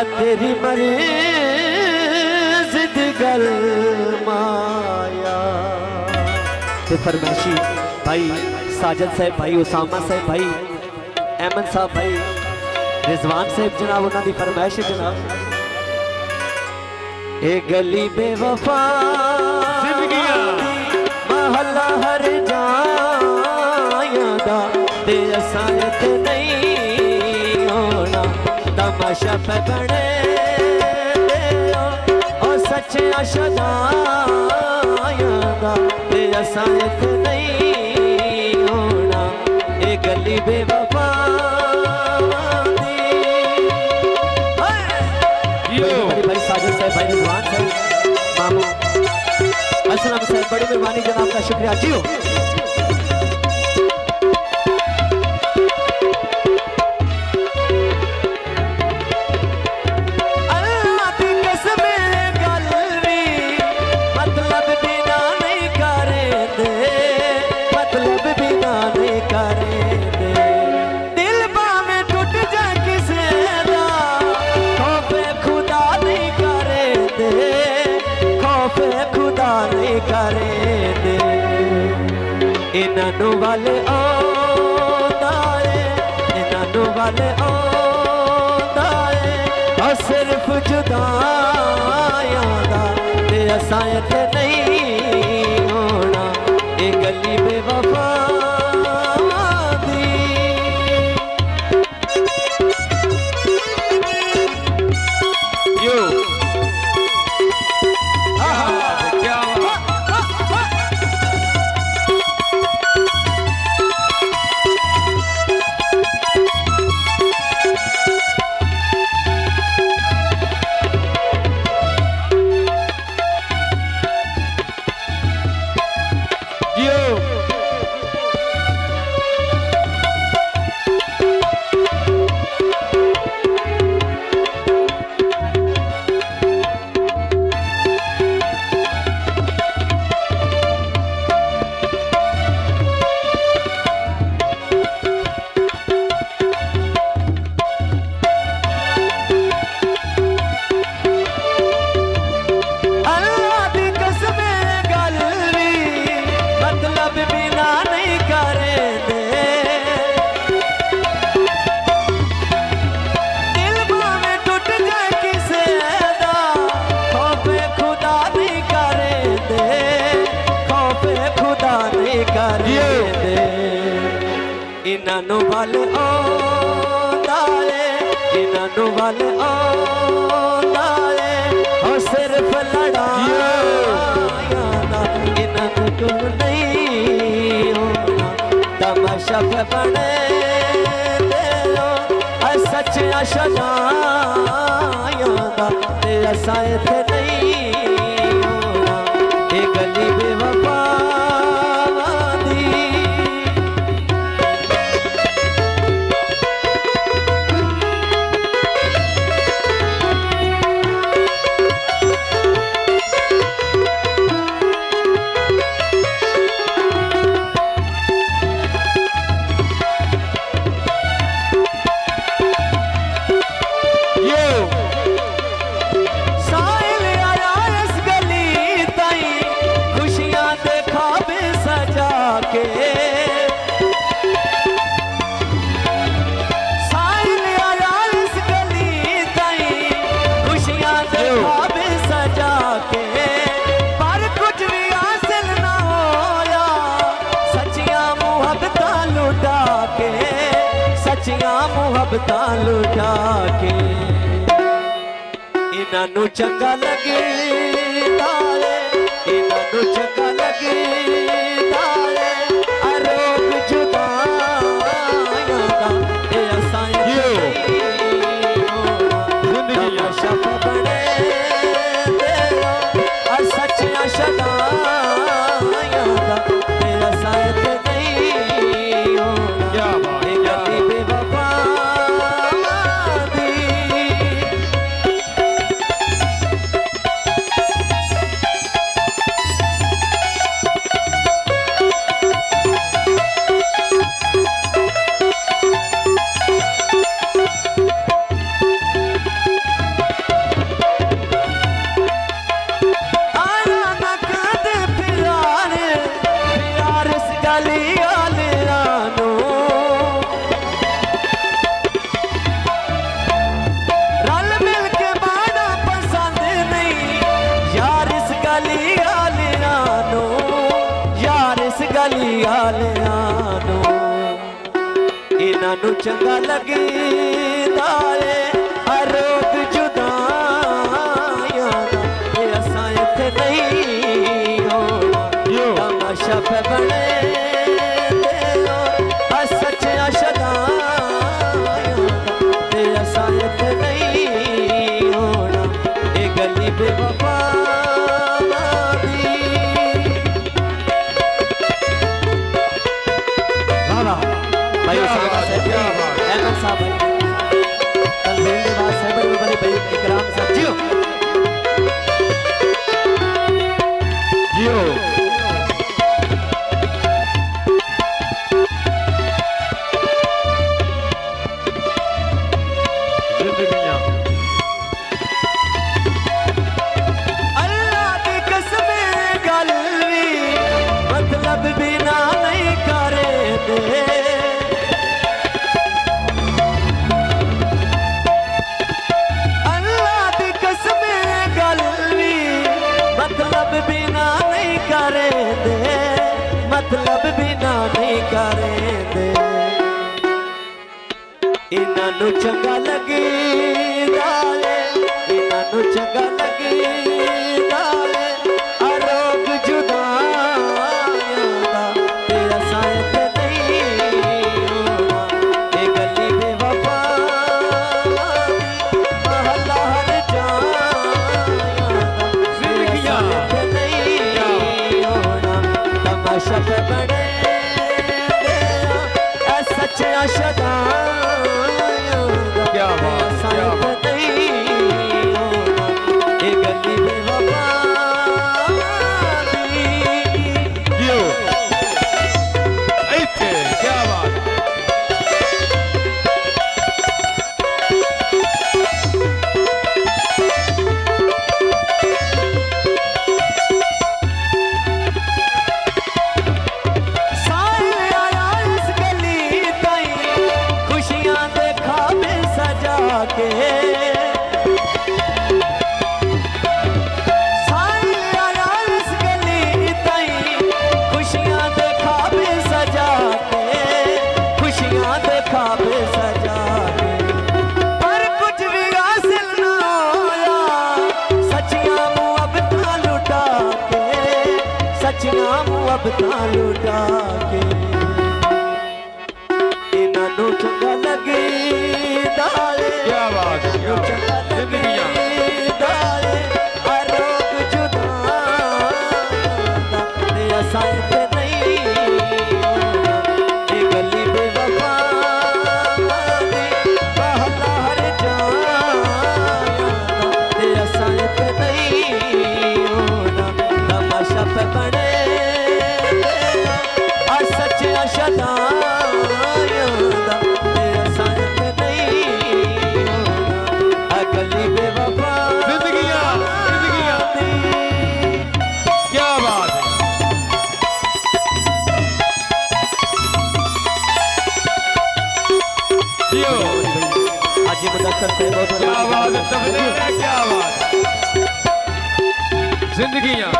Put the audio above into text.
तेरी मर्ज़ दी गल माया। ते फरमाइशी भाई साजिद साहब, भाई उसामा साहब, भाई अहमद साहब, भाई रिजवान साहब जनाब, उन्होंने फरमाइश जनाब। ए गली बेवफा महला हर जाया ते असां इत्थे नहीं होना। तमाशा पे बने और सच्चे शदाया ते असां इत्थे नहीं होना। ए गली बेवफा भाई साजिद साहब, भाई रिजवान साहब, मामू असलम साहब, बड़ी मेहरबानी जनाब का शुक्रिया जी। इन्हों वाले इन्हों वाले और सिर्फ जुदाया ते असां इत्थे नहीं होना। ए गली बेवफा इन्हों वाले इन्हों वाले और सिर्फ लड़ाया इन्हों को नहीं होना। तमाशा पे बने सच शदाया ते असां इत्थे नहीं होना। ए गली बेवफा मुहब्बतां लुटा के इन्हों चंगा लगे इन्हों चंगा लगे आरोप जुदाया ते असां तमाशा बने और सच्चियां शदाया ते असां इत्थे नहीं होना। यारानो रल मिल के बाना पसंद नहीं यार इस गली यारानो यार इस गली यारानो इन्हां चंगा लगदा है हर रोग जुदाइयां दा ते असां इत्थे नहीं होना तमाशा पे बने सच्चियां शदाइयां दा ते असां इत्थे नहीं होना ए गली बेवफा भाई उसामा साहब अहमद साहब तंजीम के बाद साहब बड़े भाई इकराम साहब जियो जियो अल्लाह दी कसम गल वी मतलब बिना नहीं करे दे मतलब बिना नहीं करे दे मतलब बिना नहीं करे दे इन्हां चंगा लगदा है इन्हां चंगा लगदा है आरोग जुदाइयां दा ते असां इत्थे नहीं होना ए गली बेवफा महल्ला हर जाइयां तमाशा पे बड़े सच्चियां शदाइयां क्या बात नहीं होना ए गली बेवफा यो इत्थे क्या बात अब लुटा के इन्हां चंगा लगदा है क्या बात चंगा लगदा है हर रोग जुदाइयां ते असां इत्थे नहीं होना ए गली बेवफा दी महल्ला हर जाइयां ते असां इत्थे नहीं होना तमाशा पे बने सच्चियां शदाइयां दा ते असां इत्थे नहीं होना गली बेवफा जिंदगियां क्या बात है जियो आज मुदस्सर से बहुत क्या बात है क्या बात जिंदगियां